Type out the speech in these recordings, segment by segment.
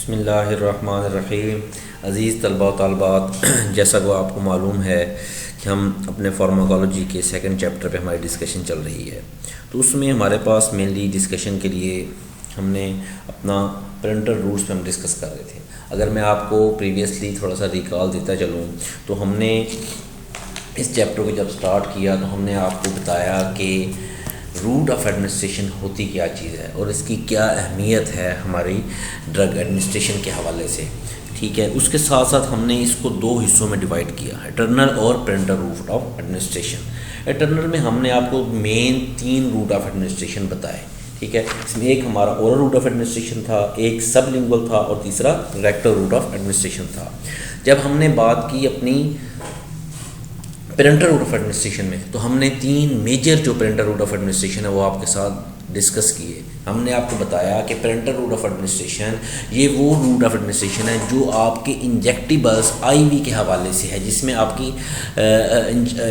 बिस्मिल्लाहिर्रहमानिर्रहीम। अज़ीज़ तलबा व तालिबात, जैसा कि आपको मालूम है कि हम अपने फार्माकोलॉजी के सेकंड चैप्टर पे हमारी डिस्कशन चल रही है। तो उसमें हमारे पास मेनली डिस्कशन के लिए हमने अपना पेरेंटल रूट्स पे हम डिस्कस कर रहे थे। अगर मैं आपको प्रीवियसली थोड़ा सा रिकॉल देता चलूँ तो हमने इस चैप्टर को जब स्टार्ट किया तो हमने आपको बताया कि रूट ऑफ एडमिनिस्ट्रेशन होती क्या चीज़ है और इसकी क्या अहमियत है हमारी ड्रग एडमिनिस्ट्रेशन के हवाले से। ठीक है, उसके साथ साथ हमने इसको दो हिस्सों में डिवाइड किया, एटर्नल और पेरेंटल रूट ऑफ एडमिनिस्ट्रेशन। एटर्नल में हमने आपको मेन 3 रूट ऑफ एडमिनिस्ट्रेशन बताए। ठीक है, इसमें एक हमारा ओरल रूट ऑफ एडमिनिस्ट्रेशन था, एक सबलिंगुअल था और तीसरा रेक्टल रूट ऑफ एडमिनिस्ट्रेशन था। जब हमने बात की अपनी पेरेंटल रूट ऑफ एडमिनिस्ट्रेशन में तो हमने 3 मेजर जो पेरेंटल रूट ऑफ एडमिनिस्ट्रेशन है वो आपके साथ डिस्कस किए। हमने आपको बताया कि पेरेंटल रूट ऑफ एडमिनिस्ट्रेशन ये वो रूट ऑफ एडमिनिस्ट्रेशन है जो आपके इंजेक्टिबल्स आईवी के हवाले से है, जिसमें आपकी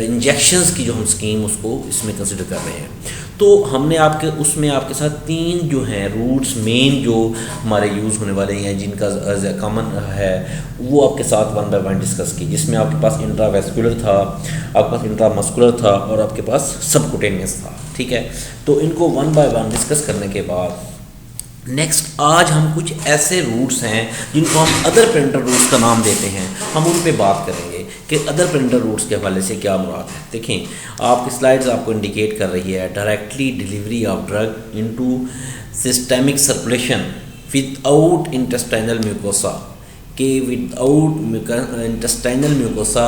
इंजेक्शंस की जो हम स्कीम उसको इसमें कंसिडर कर रहे हैं। तो हमने उसमें आपके साथ 3 जो हैं रूट्स मेन जो हमारे यूज़ होने वाले हैं जिनका कॉमन है वो आपके साथ 1 बाय 1 डिस्कस की, जिसमें आपके पास इंट्रावेस्कुलर था, आपके पास इंट्रामस्कुलर था और आपके पास सबकुटेनियस था। ठीक है, तो इनको 1 बाय 1 डिस्कस करने के बाद नेक्स्ट आज हम कुछ ऐसे रूट्स हैं जिनको हम अदर पेरेंटल रूट्स का नाम देते हैं, हम उन पे बात करेंगे कि अदर पेरेंटल रूट्स के हवाले से क्या मुराद है। देखें, आपकी स्लाइड्स आपको इंडिकेट कर रही है directly delivery of drug into systemic circulation without intestinal mucosa के विदाउट इंटेस्टाइनल म्यूकोसा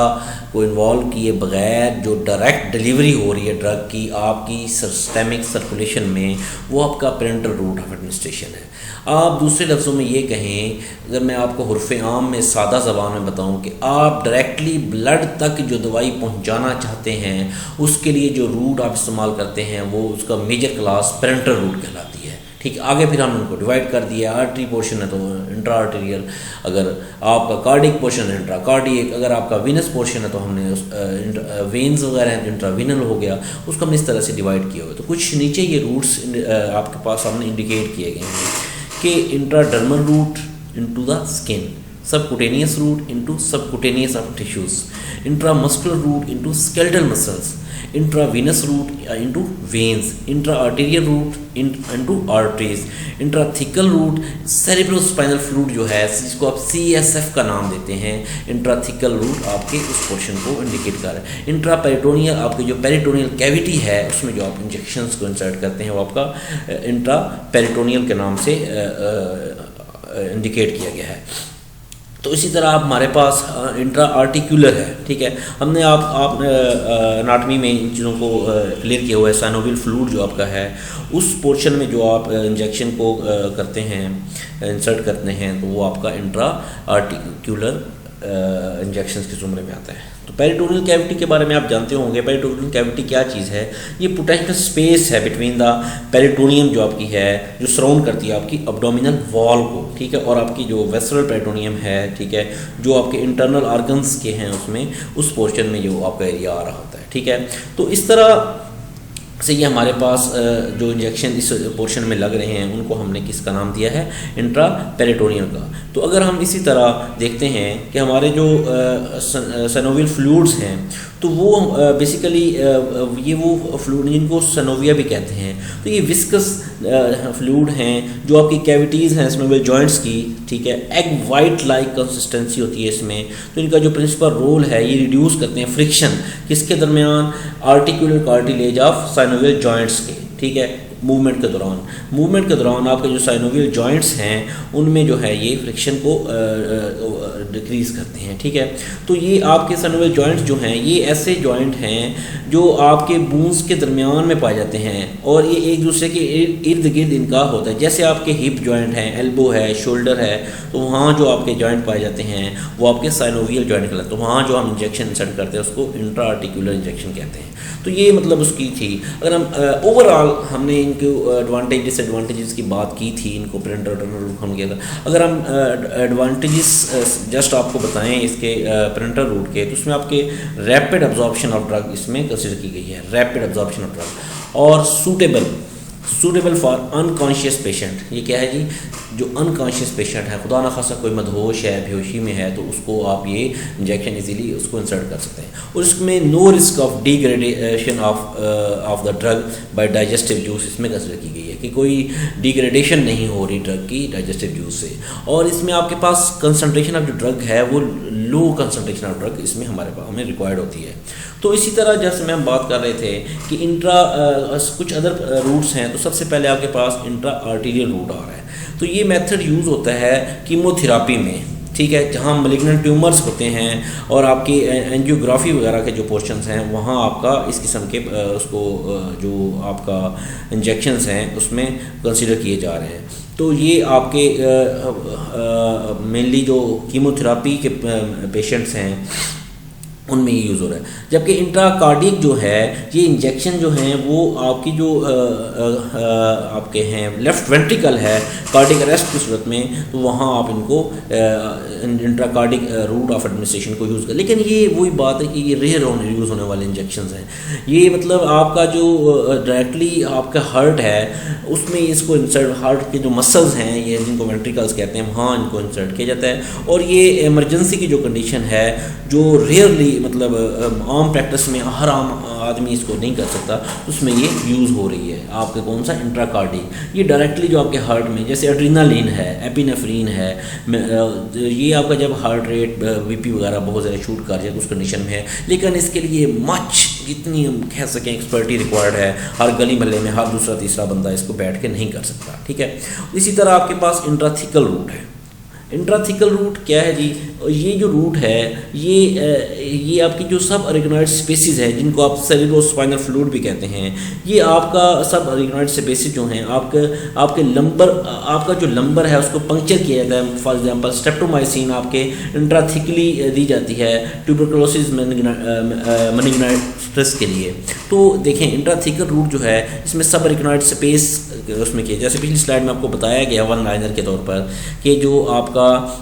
को इन्वॉल्व किए बगैर जो डायरेक्ट डिलीवरी हो रही है ड्रग की आपकी सिस्टेमिक सर्कुलेशन में, वो आपका पेरेंटल रूट ऑफ एडमिनिस्ट्रेशन है। आप दूसरे लफ्ज़ों में ये कहें, अगर मैं आपको हुर्फ़े आम में सादा ज़बान में बताऊं कि आप डायरेक्टली ब्लड तक जो दवाई पहुंचाना चाहते हैं उसके लिए जो रूट आप इस्तेमाल करते हैं वो उसका मेजर क्लास पेरेंटल रूट कहलाती है। ठीक, आगे फिर हमने उनको डिवाइड कर दिया, आर्टरी पोर्शन है तो इंट्रा आर्टेरियल, अगर आपका कार्डिक पोर्शन है इंट्रा कार्डिक, अगर आपका वीनस पोर्शन है तो हमने वेन्स वगैरह हैं इंट्रावीनल हो गया, उसको हमने इस तरह से डिवाइड किया हुआ। तो कुछ नीचे ये रूट्स आपके पास हमने इंडिकेट किए गए हैं कि intradermal route into the skin, subcutaneous route into subcutaneous of tissues, intramuscular route into skeletal muscles, intravenous route into veins, intra arterial route into arteries, intrathecal route cerebrospinal fluid जो है जिसको आप CSF का नाम देते हैं, इंट्राथिकल रूट आपके उस पोर्शन को इंडिकेट कर रहा है। इंट्रापेरिटोनियल आपकी जो पेरिटोनियल कैविटी है उसमें जो आप इंजेक्शंस को इंसर्ट करते हैं वो आपका इंट्रापेरिटोनियल के नाम से इंडिकेट किया गया है। तो इसी तरह आप हमारे पास इंट्रा आर्टिकुलर है। ठीक है, हमने आप एनाटमी में इन चीज़ों को क्लियर किया हुआ है। साइनोवियल फ्लूइड जो आपका है उस पोर्शन में जो आप इंजेक्शन को करते हैं, इंसर्ट करते हैं, तो वो आपका इंट्रा आर्टिकुलर इंजेक्शंस के ज़ुमरे में आता है। तो पेरिटोनियल कैविटी के बारे में आप जानते होंगे। पेरिटोनियल कैविटी क्या चीज़ है? ये पोटेंशियल स्पेस है बिटवीन द पेरिटोनियम जो आपकी है, जो सराउंड करती है आपकी अब्डोमिनल वॉल को। ठीक है, और आपकी जो वेस्ट्रल पेरिटोनियम है, ठीक है, जो आपके इंटरनल ऑर्गन्स के हैं उसमें उस पोर्शन में जो आपका एरिया आ रहा होता है। ठीक है, तो इस तरह से ये हमारे पास जो इंजेक्शन इस पोर्शन में लग रहे हैं उनको हमने किसका नाम दिया है? इंट्रा पेरिटोनियल का। तो अगर हम इसी तरह देखते हैं कि हमारे जो सैनोवियल फ्लूइड्स हैं तो वो बेसिकली ये वो फ्लूइड जिनको सैनोविया भी कहते हैं, तो ये विस्कस फ्लूइड हैं जो आपकी कैविटीज़ हैं सैनोवियल जॉइंट्स की। ठीक है, एग वाइट लाइक कंसिस्टेंसी होती है इसमें। तो इनका जो प्रिंसिपल रोल है ये रिड्यूस करते हैं फ्रिक्शन किसके दरमियान? Articular cartilage of synovial joints के। ठीक है, मूवमेंट के दौरान आपके जो साइनोवियल जॉइंट्स हैं उनमें जो है ये फ्रिक्शन को डिक्रीज़ करते हैं। ठीक है, तो ये आपके साइनोवियल जॉइंट्स जो हैं ये ऐसे जॉइंट हैं जो आपके बोन्स के दरमियान में पाए जाते हैं और ये एक दूसरे के इर्द गिर्द इनका होता है। जैसे आपके हिप जॉइंट हैं, एल्बो है, शोल्डर है, तो वहाँ जो आपके जॉइंट पाए जाते हैं वो आपके साइनोवियल जॉइंट कहलाते हैं। तो वहाँ जो हम इंजेक्शन इंसर्ट करते हैं उसको इंट्रा आर्टिकुलर इंजेक्शन कहते हैं। तो ये मतलब उसकी थी। अगर हम ओवरऑल हमने इनको एडवांटेज डिसएडवांटेजेस की बात की थी, इनको पेरेंटल रूट हम किया था। अगर हम एडवांटेजेस जस्ट आपको बताएं इसके पेरेंटल रूट के, तो उसमें आपके रैपिड एब्जॉर्प्शन ऑफ ड्रग इसमें कंसिडर की गई है, रैपिड एब्जॉर्प्शन ऑफ ड्रग और suitable suitable for unconscious patient. ये क्या है जी, जो अनकॉन्शियस पेशेंट है, खुदा न खासा कोई मदहोश है, बेहोशी में है, तो उसको आप ये इंजेक्शन इजीली उसको इंसर्ट कर सकते हैं। और इसमें no risk of degradation of the drug by digestive juice इसमें कंसिडर की गई है कि कोई डिग्रेडेशन नहीं हो रही ड्रग की डाइजेस्टिव जूस से। और इसमें आपके पास कंसनट्रेशन ऑफ जो ड्रग है वो लो कंसनट्रेशन ऑफ ड्रग इसमें हमें रिक्वायर्ड होती है। तो इसी तरह जैसे मैं हम बात कर रहे थे कि कुछ अदर रूट्स हैं, तो सबसे पहले आपके पास इंट्रा आर्टीरियल रूट आ रहा है। तो ये मेथड यूज़ होता है कीमोथेरापी में, ठीक है, जहाँ मलिग्नेंट ट्यूमर्स होते हैं और आपकी एंजियोग्राफी वगैरह के जो पोर्शंस हैं वहाँ आपका इस किस्म के उसको जो आपका इंजेक्शंस हैं उसमें कंसीडर किए जा रहे हैं। तो ये आपके मेनली जो कीमोथेरापी के पेशेंट्स हैं उनमें ये यूज़ हो रहा है। जबकि इंट्राकार्डिक जो है ये इंजेक्शन जो हैं वो आपकी जो आपके हैं लेफ़्ट वेंट्रिकल है कार्डिक अरेस्ट की सूरत में, तो वहाँ आप इनको इंट्राकार्डिक रूट ऑफ एडमिनिस्ट्रेशन को यूज़ कर। लेकिन ये वही बात है कि ये रेयर यूज़ होने वाले इंजेक्शन हैं। ये मतलब आपका जो डायरेक्टली आपका हार्ट है उसमें इसको इंसर्ट, हार्ट के जो मसल्स हैं ये जिनको वेंट्रिकल्स कहते हैं वहाँ इनको इंसर्ट किया जाता है। और ये इमरजेंसी की जो कंडीशन है जो रेयरली मतलब आम प्रैक्टिस में हर आम आदमी इसको नहीं कर सकता, उसमें ये यूज़ हो रही है। आपके कौन सा इंट्राकार्डिक, ये डायरेक्टली जो आपके हार्ट में जैसे एड्रीनालिन है, एपिनेफ्रीन है, ये आपका जब हार्ट रेट बीपी वगैरह बहुत ज़्यादा शूट कर जाए उस कंडीशन में है। लेकिन इसके लिए मच जितनी हम कह सकें एक्सपर्टी रिक्वायर्ड है, हर गली महल्ले में हर दूसरा तीसरा बंदा इसको बैठ के नहीं कर सकता, ठीक है। इसी तरह आपके पास इंट्राथिकल रूट है। इंट्राथिकल रूट क्या है जी, ये जो रूट है ये आपकी जो सब अरेगनॉइड स्पेसिस है जिनको आप सेरेब्रोस्पाइनल फ्लूइड भी कहते हैं, ये आपका सब अरेगनॉइड स्पेसिस जो हैं आपके लंबर, आपका जो लंबर है उसको पंक्चर किया जाता है। फॉर एग्जांपल स्ट्रेप्टोमाइसिन आपके इंट्राथिकली दी जाती है ट्यूबरकुलोसिस मेनिंजाइटिस के लिए। तो देखें इंट्राथिकल रूट जो है इसमें सब अरेगनॉइड स्पेस उसमें किया, जैसे पिछली स्लाइड में आपको बताया गया वन लाइनर के तौर पर कि जो आपका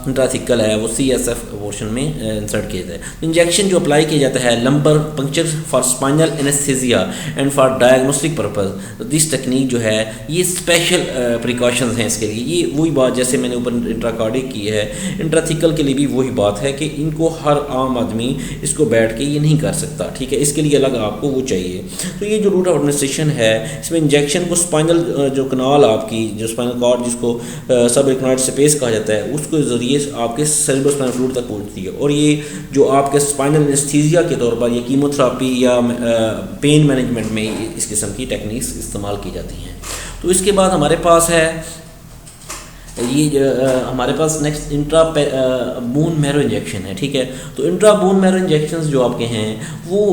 इंट्राथिकल है वो CSF पोर्शन में इंसर्ट किया जाता है। इंजेक्शन जो अप्लाई किया जाता है lumbar puncture for spinal anaesthesia and for diagnostic purpose. This technique जो है ये स्पेशल प्रिकॉशंस हैं इसके लिए। ये वही बात जैसे मैंने ऊपर इंट्राकार्डिक की है, इंट्राथिकल के लिए भी वही बात है कि इनको हर आम आदमी इसको बैठ के ये नहीं कर सकता, ठीक है, इसके लिए अलग आपको वो चाहिए। तो ये जो रूट ऑफ एडमिनिस्ट्रेशन है इसमें इंजेक्शन को स्पाइनल जो कनाल आपकी जो स्पाइनल कॉर्ड जिसको सब अरेगनॉइड स्पेस कहा जाता है उसके ज़रिए आपके सेरेब्रोस्पाइनल फ्लूइड तक पहुंचती है। और ये जो आपके स्पाइनल एनेस्थीसिया के तौर पर या कीमोथेरापी या पेन मैनेजमेंट में इस किस्म की टेक्निक्स इस्तेमाल की जाती हैं। तो इसके बाद हमारे पास है ये हमारे पास next intra bone marrow injection है, ठीक है। तो इंट्रा बोन मैरो इंजेक्शंस जो आपके हैं वो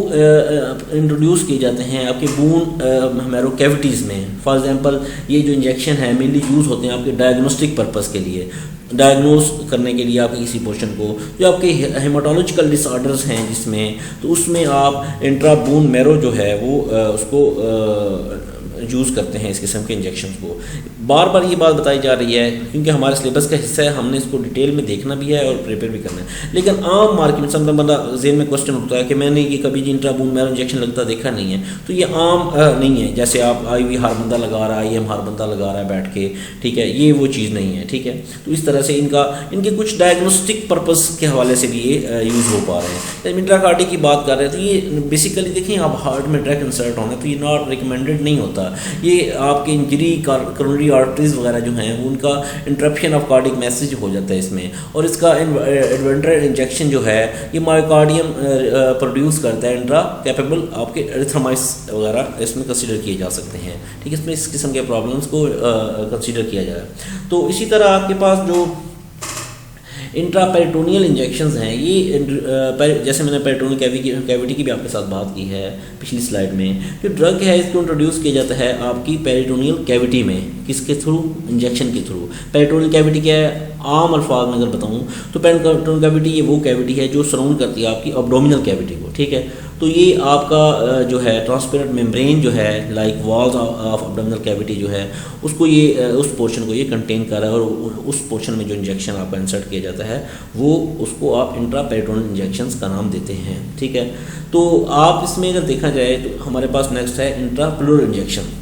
इंट्रोड्यूस किए जाते हैं आपके बोन मैरो कैविटीज़ में। फॉर एग्जांपल ये जो इंजेक्शन है मेनली यूज़ होते हैं आपके डायग्नोस्टिक पर्पस के लिए, डायग्नोस करने के लिए आपके किसी पोर्शन को जो आपके हेमाटोलॉजिकल डिसऑर्डर्स हैं जिसमें, तो उसमें आप इंट्रा बोन मैरो जो है वो उसको यूज़ करते हैं इस किस्म के इंजेक्शन को। बार बार ये बात बताई जा रही है क्योंकि हमारे सिलेबस का हिस्सा है, हमने इसको डिटेल में देखना भी है और प्रिपेयर भी करना है। लेकिन आम मार्केट में समझ बंदा जेन में क्वेश्चन उठता है कि मैंने ये कभी इंट्राबोन मैरो इंजेक्शन लगता देखा नहीं है, तो ये आम नहीं है। जैसे आप IV हर बंदा लगा रहा है, IM हर बंदा लगा रहा है बैठ के, ठीक है, ये वो चीज़ नहीं है, ठीक है। तो इस तरह से इनके कुछ डायग्नोस्टिक पर्पस के हवाले से भी ये यूज़ हो पा रहे हैं। जब इंट्राकार्डिक की बात कर रहे हैं तो ये बेसिकली देखें आप हार्ट में डायरेक्ट इंसर्ट होना तो ये नॉट रिकमेंडेड नहीं होता। ये आपके इंजरी करोनरी आर्टरीज वगैरह जो हैं उनका इंटरप्शन ऑफ कार्डिक मैसेज हो जाता है इसमें। और इसका एडवेंट्रेड इंजेक्शन जो है ये मायोकार्डियम प्रोड्यूस करता है इंट्रा कैपेबल आपके एरिथ्रोमाइट्स वगैरह इसमें कंसीडर किए जा सकते हैं, ठीक है। इसमें इस किस्म के प्रॉब्लम्स को कंसीडर किया जाए। तो इसी तरह आपके पास जो इंट्रापेरिटोनियल इंजेक्शंस हैं ये जैसे मैंने पेरिटोनियल कैविटी की भी आपके साथ बात की है पिछली स्लाइड में, जो ड्रग है इसको इंट्रोड्यूस किया जाता है आपकी पेरिटोनियल कैविटी में, किसके थ्रू, इंजेक्शन के थ्रू। पेरिटोनियल कैविटी क्या है, आम अल्फाज में अगर बताऊँ तो पेरिटोनियल कैविटी ये वो कैविटी है जो सराउंड करती है आपकी एब्डोमिनल कैविटी को, ठीक है। तो ये आपका जो है ट्रांसपेरेंट मेम्ब्रेन जो है like walls of abdominal cavity जो है उसको ये उस पोर्शन को ये कंटेन कर रहा है और उस पोर्शन में जो इंजेक्शन आपका इंसर्ट किया जाता है वो उसको आप इंट्रापेरिटोनियल इंजेक्शंस का नाम देते हैं, ठीक है। तो आप इसमें अगर देखा जाए तो हमारे पास नेक्स्ट है इंट्राप्लूरल इंजेक्शन।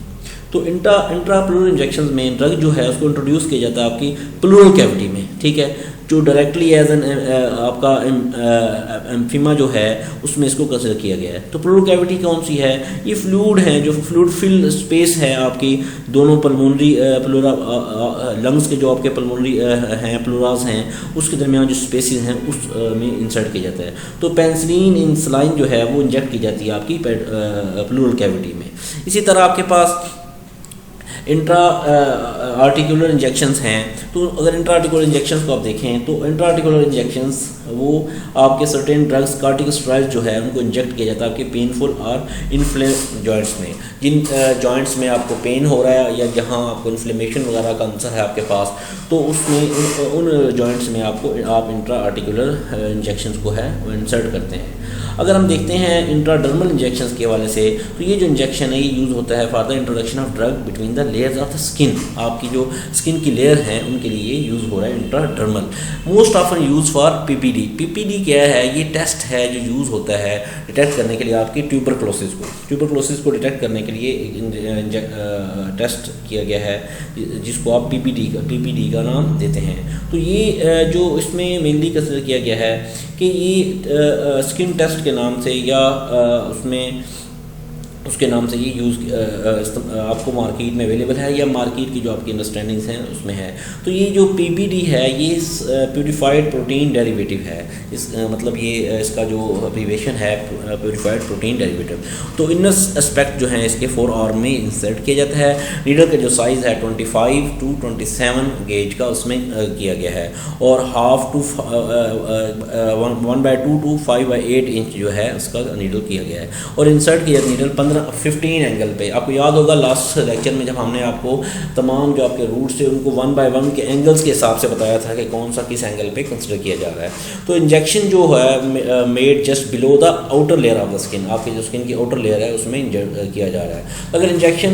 तो इंट्रा प्लूरल इंजेक्शन में ड्रग जो है उसको इंट्रोड्यूस किया जाता है आपकी प्लूरल कैविटी में, ठीक है, जो डायरेक्टली एज एन आपका एम्फीमा जो है उसमें इसको कंसिडर किया गया है। तो प्लूरल कैविटी कौन सी है? ये फ्लूइड है, जो फ्लूइड फिल स्पेस है आपकी दोनों पल्मोनरी प्लूरा लंग्स के जो आपके पल्मोनरी हैं प्लूरास हैं उसके दरमियान जो स्पेसेस हैं उस में इंसर्ट किया जाता है। तो पेंसिलिन इन सलाइन जो है वो इंजेक्ट की जाती है आपकी प्लूरल कैविटी में। इसी तरह आपके पास इंट्रा आर्टिकुलर इंजेक्शंस हैं। तो अगर इंट्रा आर्टिकुलर इंजेक्शंस को आप देखें तो इंट्रा आर्टिकुलर इंजेक्शंस वो आपके सर्टेन ड्रग्स कार्टिकोस्टेरॉइड्स जो है उनको इंजेक्ट किया जाता है आपके पेनफुल और इन्फ्लेम जॉइंट्स में। जिन जॉइंट्स में आपको पेन हो रहा है या जहां आपको इन्फ्लेमेशन वगैरह का आंसर है आपके पास, तो उसमें उन जॉइंट्स में आप इंट्रा आर्टिकुलर इंजेक्शंस को है वो इंसर्ट करते हैं। अगर हम देखते हैं इंट्राडर्मल इंजेक्शंस के हवाले से, तो ये जो इंजेक्शन है ये यूज़ होता है for the introduction of drug between the layers of the skin. आपकी जो स्किन की लेयर हैं उनके लिए यूज़ हो रहा है intradermal. Most often use for PPD. PPD क्या है? ये टेस्ट है जो यूज़ होता है डिटेक्ट करने के लिए आपकी ट्यूबरक्लोसिस को डिटेक्ट करने के लिए टेस्ट किया गया है जिसको आप पीपीडी का नाम देते हैं। तो ये जो इसमें मेनली कंसिडर किया गया है कि ये स्किन टेस्ट के नाम से या उसके नाम से ये आपको मार्केट में अवेलेबल है या मार्केट की जो आपकी अंडरस्टैंडिंग्स हैं उसमें है। तो ये जो पीपीडी है ये प्यूरिफाइड प्रोटीन डेरिवेटिव है। मतलब ये इसका जो अब्रीविएशन है प्यूरिफाइड प्रोटीन डेरिवेटिव। तो इनर एस्पेक्ट जो है इसके 4 आर्म में इंसर्ट किया जाता है। नीडल का जो साइज़ है 25 to 27 गेज का उसमें किया गया है और 1/2 to 1/2 to 5/8 इंच जो है उसका नीडल किया गया है और इंसर्ट किया नीडल 15 एंगल पे। आपको याद होगा लास्ट लेक्चर में जब हमने आपको तमाम जो आपके रूट्स थे उनको 1 by 1 के एंगल्स के हिसाब से बताया था कि कौन सा किस एंगल पे कंसिडर किया जा रहा है। तो इंजेक्शन जो है made just below the outer layer of the skin, आपकी जो स्किन की आउटर लेयर है उसमें किया जा रहा है। अगर injection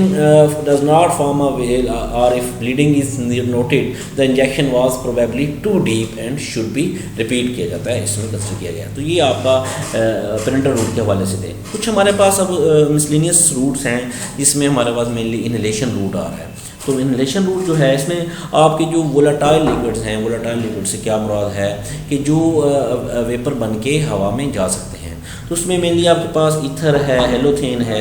does not form a well और if bleeding is noted the injection was probably too deep and should be repeat किया जाता है, इसमें कंसिडर किया गया। तो ये आपका पेरेंटल रूट के हवाले से थे। कुछ हमारे पास अब मिसलिनियस रूट्स हैं जिसमें हमारे पास मेनली इनहेलेशन रूट आ रहा है। तो इनहेलेशन रूट जो है इसमें आपके जो वोलेटाइल लिक्विड्स हैं, वोलेटाइल लिक्विड से क्या मुराद है कि जो वेपर बन के हवा में जा सकते हैं। तो उसमें मेनली आपके पास ईथर है, हेलोथेन है,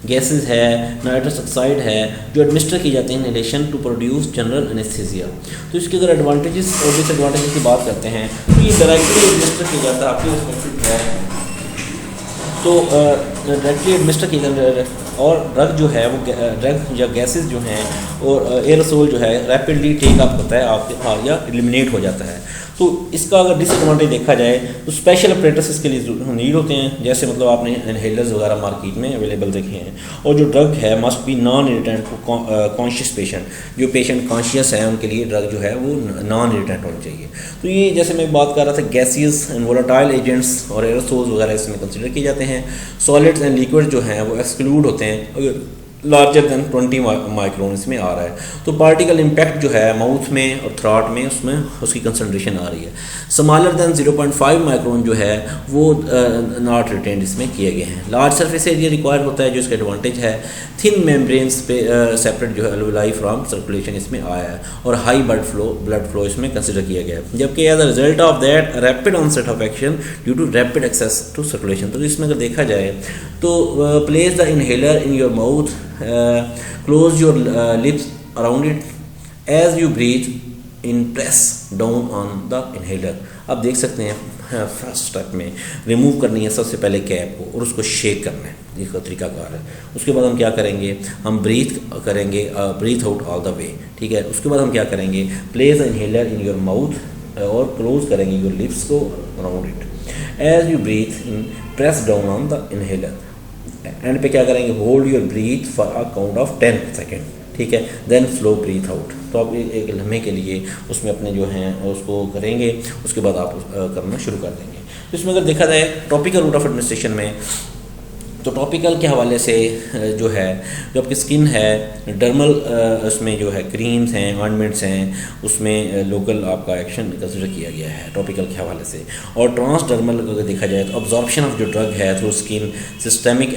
गैसेस है, नाइट्रस ऑक्साइड है जो एडमिनिस्टर की जाते हैं inhalation to produce general anaesthesia. तो इसके अगर एडवांटेजेस और डिसएडवांटेजेस की बात करते हैं तो ये डायरेक्टली एडमिनिस्टर किया जाता है आपकी रिस्पेक्टिव है। तो डायरेक्टली एडमिनिस्टर किया जाता है और ड्रग जो है वो ड्रग या गैसेस जो हैं और एयरोसोल जो है रैपिडली टेक अप होता है आपके या एलिमिनेट हो जाता है। तो इसका अगर डिसएडवांटेज देखा जाए तो स्पेशल अपरेटस इसके लिए नीड होते हैं, जैसे मतलब आपने इनहेलर्स वगैरह मार्केट में अवेलेबल देखे हैं। और जो ड्रग है must B non irritant conscious patient, जो पेशेंट कॉन्शियस है उनके लिए ड्रग जो है वो नॉन इरिटेंट होनी चाहिए। तो ये जैसे मैं बात कर रहा था गैसियस एंड वोलेटाइल एजेंट्स और एयरोसोल्स वगैरह इसमें कंसिडर किए जाते हैं। सॉलिड्स एंड लिक्विड जो हैं वो एक्सक्लूड होते हैं अगर लार्जर दैन 20 माइक्रोन इसमें आ रहा है। तो पार्टिकल इम्पैक्ट जो है माउथ में और थ्रॉट में उसमें उसकी कंसनट्रेशन आ रही है। स्मॉलर दैन 0.5 माइक्रोन जो है वो नॉट रिटेंड इसमें किए गए हैं। लार्ज सरफेस एरिया रिक्वायर होता है जो इसका एडवांटेज है। थिन मेम्ब्रेन्स पे सेपरेट जो है अलवेलाई फ्रॉम सर्कुलेशन इसमें आया है और हाई ब्लड फ्लो इसमें कंसिडर किया गया है। जबकि as a result of that rapid onset of action due to rapid access to circulation. तो इसमें अगर देखा जाए तो place the inhaler in your mouth, close your lips around it as you breathe in, press down on the inhaler। आप देख सकते हैं फर्स्ट स्टेप में रिमूव करनी है सबसे पहले कैप को और उसको शेक करना है, इसका तरीकाकार है। उसके बाद हम क्या करेंगे, हम ब्रीथ करेंगे, breathe out all the way, ठीक है। उसके बाद हम क्या करेंगे, place the inhaler in your mouth और क्लोज करेंगे योर लिप्स को around it as you breathe in, press down on the inhaler. End पे क्या करेंगे, hold your breath for a count of 10 second, ठीक है। Then slow breathe out. तो आप एक लम्हे के लिए उसमें अपने जो हैं उसको करेंगे, उसके बाद आप करना शुरू कर देंगे। तो इसमें अगर देखा जाए टॉपिकल रूट ऑफ एडमिनिस्ट्रेशन में तो टॉपिकल के हवाले से जो है, जो आपकी स्किन है, डर्मल उसमें जो है क्रीम्स हैं, ऑइंटमेंट्स हैं, उसमें लोकल आपका एक्शन कंसिडर किया गया है टॉपिकल के हवाले से। और ट्रांसडर्मल अगर देखा जाए तो अब्जॉर्प्शन ऑफ जो ड्रग है थ्रू स्किन, सिस्टमिक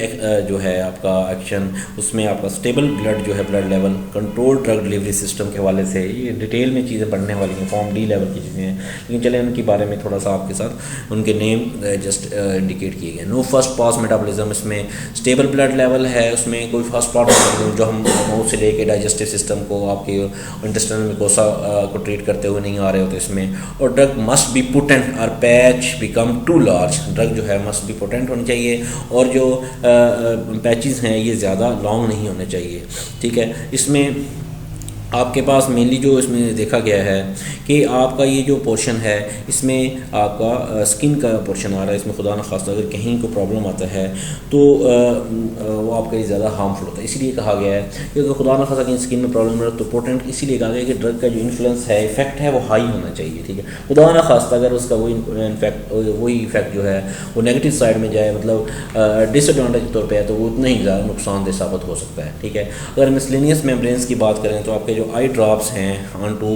जो है आपका एक्शन, उसमें आपका स्टेबल ब्लड जो है, blood level, control drug delivery system के हवाले से। ये डिटेल में चीज़ें पढ़ने वाली हैं, फॉर्म डी लेवल की चीज़ें हैं, लेकिन चले उनके बारे में थोड़ा सा आपके साथ उनके नेम जस्ट इंडिकेट किए गए। नो फर्स्ट पास मेटाबॉलिज्म, इसमें स्टेबल ब्लड लेवल है, उसमें कोई फर्स्ट पास जो हम माउथ से लेके डाइजेस्टिव सिस्टम को, आपके इंटेस्टाइनल म्यूकोसा को ट्रीट करते हुए नहीं आ रहे होते इसमें। और ड्रग मस्ट बी पोटेंट और patch become too large, drug जो है मस्ट बी पोटेंट होनी चाहिए और जो पैचेस हैं ये ज़्यादा लॉन्ग नहीं होने चाहिए, ठीक है। इसमें आपके पास मेनली जो इसमें देखा गया है कि आपका ये जो पोर्शन है इसमें आपका स्किन का पोर्शन आ रहा है, इसमें खुदा न खास्ता अगर कहीं को प्रॉब्लम आता है तो वो आपके लिए ज़्यादा हार्मफुल होता है। इसीलिए कहा गया है कि अगर खुदा न खास्ता कहीं स्किन में प्रॉब्लम है तो पोटेंट, इसीलिए कहा गया कि ड्रग का जो इन्फ्लुएंस है, इफेक्ट है, वो हाई होना चाहिए, ठीक है। खुदा न खास्ता अगर उसका वही इफेक्ट जो है वो नेगेटिव साइड में जाए, मतलब डिसएडवांटेज के तौर पर है, तो वो उतना ही ज़्यादा नुकसानदेह साबित हो सकता है, ठीक है। अगर मिसलेनियस मेम्ब्रेन्स की बात करें तो आपके जो आई ड्रॉप्स हैं ऑन टू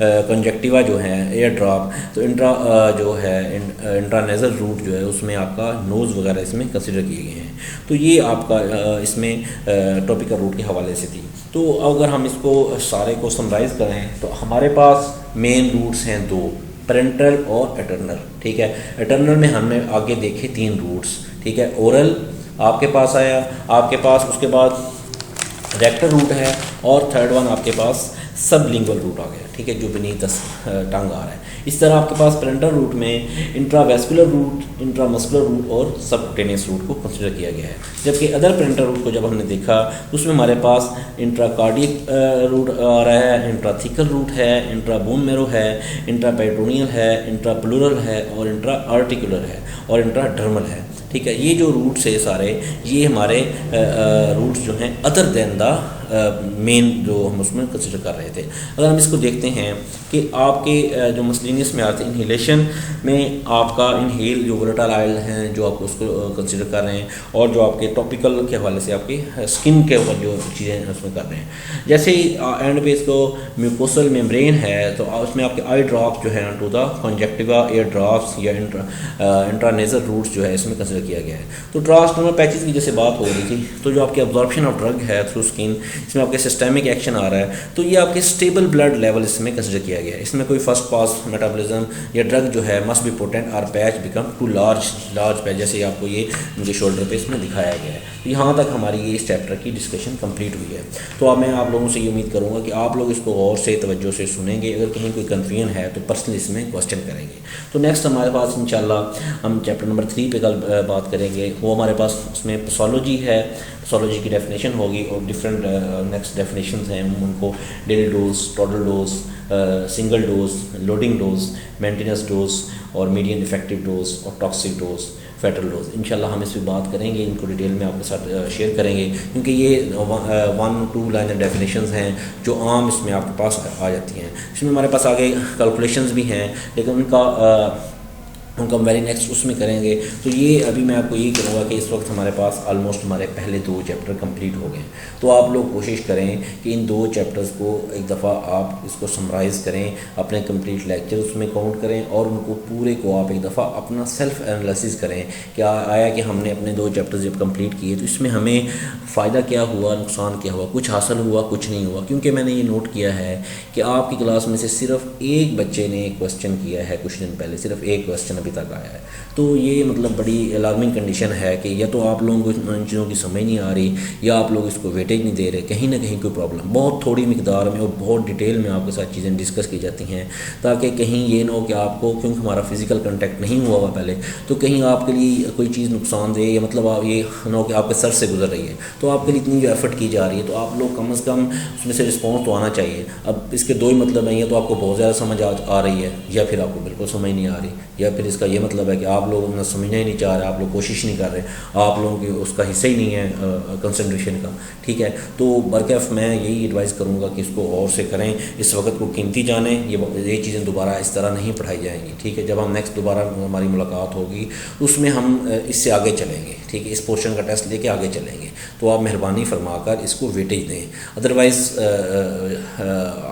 कंजक्टिवा जो है एयर ड्रॉप, तो इंट्रा जो है इंट्रानेजल रूट जो है उसमें आपका नोज़ वगैरह इसमें कंसिडर किए गए हैं। तो ये आपका इसमें टॉपिकल रूट के हवाले से थी। तो अगर हम इसको सारे को समराइज़ करें तो हमारे पास मेन रूट्स हैं दो, पेरेंटल और एटर्नल, ठीक है। एटर्नल में हमने आगे देखे 3 रूट्स, ठीक है। ओरल आपके पास आया, आपके पास उसके बाद रेक्टल रूट है, और थर्ड वन आपके पास सबलिंगुअल रूट आ गया, ठीक है, जो beneath टंग आ रहा है। इस तरह आपके पास पेरेंटल रूट में इंट्रावेस्कुलर रूट, इंट्रामस्कुलर रूट और सबक्यूटेनियस रूट को कंसिडर किया गया है। जबकि अदर पेरेंटल रूट को जब हमने देखा उसमें हमारे पास इंट्राकार्डिक रूट आ रहा है, इंट्राथिकल रूट है, इंट्राबोन मैरो है, इंट्रापेरिटोनियल है, इंट्राप्लूरल है, और इंट्राआर्टिकुलर है, और इंट्राडर्मल है, ठीक है। ये जो रूट्स है सारे, ये हमारे रूट्स जो हैं अदर देन द मेन जो हम उसमें कंसिडर कर रहे थे। अगर हम इसको देखते हैं कि आपके जो मसलिनियस में आते हैं, इन्हेलेशन में आपका इनहेल जो वोलेटाइल ऑयल हैं जो आप उसको कंसिडर कर रहे हैं, और जो आपके टॉपिकल के हवाले से आपकी स्किन के ऊपर जो चीज़ें हैं उसमें कर रहे हैं। जैसे ही एंड पे इसको म्यूकोसल मेम्ब्रेन है तो उसमें आपके आई ड्रॉप्स जो है to the conjunctiva ear drops या इंट्रानेजल रूट्स जो है इसमें कंसिडर किया गया है। तो ट्रांसडर्मल पैचेस की जैसे बात हो रही थी, तो जो आपकी अब्जॉर्प्शन ऑफ ड्रग है थ्रू स्किन, इसमें आपके सिस्टमिक एक्शन आ रहा है, तो ये आपके स्टेबल ब्लड लेवल इसमें कंसिडर किया गया है। इसमें कोई फर्स्ट पास मेटाबॉलिज्म या ड्रग जो है मस्ट बी पोटेंट और patch become too large patch, जैसे आपको ये मुझे शोल्डर पे इसमें दिखाया गया है। तो यहाँ तक हमारी ये इस चैप्टर की डिस्कशन कंप्लीट हुई है। तो अब मैं आप लोगों से ये उम्मीद करूँगा कि आप लोग इसको गौर से तवज्जो से सुनेंगे, अगर कहीं कोई कन्फ्यूजन है तो पर्सनली इसमें क्वेश्चन करेंगे। तो नेक्स्ट हमारे पास इंशाल्लाह हम चैप्टर नंबर 3 पे कल बात करेंगे। वो हमारे पास उसमें पैथोलॉजी है, पैथोलॉजी की डेफिनेशन होगी और डिफरेंट नेक्स्ट डेफिनेशंस हैं, उनको daily dose, total dose, single dose, loading dose, maintenance dose और मीडियम इफेक्टिव डोज और टॉक्सिक डोज, फेटल डोज। इंशाल्लाह हम इस पर बात करेंगे, इनको डिटेल में आपके साथ शेयर करेंगे, क्योंकि ये 1-2 लाइन डेफिनेशंस हैं जो आम इसमें आपके पास आ जाती हैं। इसमें हमारे पास आगे कैलकुलेशंस भी हैं, लेकिन उनका हम वेरी नेक्स्ट उसमें करेंगे। तो ये अभी मैं आपको यही कहूँगा कि इस वक्त हमारे पास ऑलमोस्ट हमारे पहले 2 चैप्टर कंप्लीट हो गए। तो आप लोग कोशिश करें कि इन 2 चैप्टर्स को एक दफ़ा आप इसको समराइज़ करें, अपने कंप्लीट लेक्चर उसमें काउंट करें और उनको पूरे को आप एक दफ़ा अपना सेल्फ एनालिसिस करें कि आया कि हमने अपने 2 चैप्टर्स जब कंप्लीट किए तो इसमें हमें फ़ायदा क्या हुआ, नुकसान क्या हुआ, कुछ हासिल हुआ, कुछ नहीं हुआ। क्योंकि मैंने ये नोट किया है कि आपकी क्लास में से सिर्फ एक बच्चे ने क्वेश्चन किया है कुछ दिन पहले, सिर्फ एक क्वेश्चन अभी तक आया है। तो ये मतलब बड़ी अलार्मिंग कंडीशन है कि या तो आप लोगों को इन चीज़ों की समझ नहीं आ रही या आप लोग इसको वेटेज नहीं दे रहे, कहीं ना कहीं कोई प्रॉब्लम। बहुत थोड़ी मिकदार में और बहुत डिटेल में आपके साथ चीज़ें डिस्कस की जाती हैं, ताकि कहीं ये ना हो कि आपको, क्योंकि हमारा फिज़िकल कांटेक्ट नहीं हुआ हुआ पहले, तो कहीं आपके लिए कोई चीज़ नुकसान दे या मतलब आप ये ना हो कि आपके सर से गुजर रही है, तो आपके लिए इतनी जो एफर्ट की जा रही है तो आप लोग कम से कम उसमें से रिस्पॉन्स तो आना चाहिए। अब इसके 2 ही मतलब नहीं है, तो आपको बहुत ज़्यादा समझ आ रही है या फिर आपको बिल्कुल समझ नहीं आ रही, या फिर इसका ये मतलब है कि आप लोग ना समझना ही नहीं चाह रहे, आप लोग कोशिश नहीं कर रहे, आप लोगों की उसका हिस्सा ही नहीं है कंसंट्रेशन का, ठीक है। तो बरकफ मैं यही एडवाइस करूँगा कि इसको और से करें, इस वक्त को कीमती जानें, ये चीज़ें दोबारा इस तरह नहीं पढ़ाई जाएंगी, ठीक है। जब हम नेक्स्ट दोबारा हमारी मुलाकात होगी उसमें हम इससे आगे चलेंगे, ठीक है, इस पोर्शन का टेस्ट लेके आगे चलेंगे। तो आप मेहरबानी फरमाकर इसको वेटेज दें, अदरवाइज़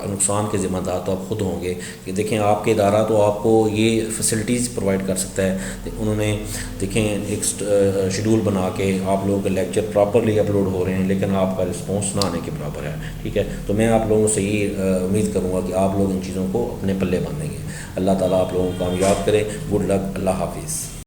नुकसान के ज़िम्मेदार तो आप खुद होंगे। कि देखें आपके इदारा तो आपको ये फैसिलिटीज़ प्रोवाइड कर सकता है, उन्होंने देखें एक शेड्यूल बना के आप लोगों के लेक्चर प्रॉपरली अपलोड हो रहे हैं, लेकिन आपका रिस्पॉन्स ना आने के बराबर है, ठीक है। तो मैं आप लोगों से ये उम्मीद करूँगा कि आप लोग इन चीज़ों को अपने पल्ले बांधेंगे। अल्लाह ताला आप लोगों को कामयाब करे। गुड लक, अल्लाह हाफिज़।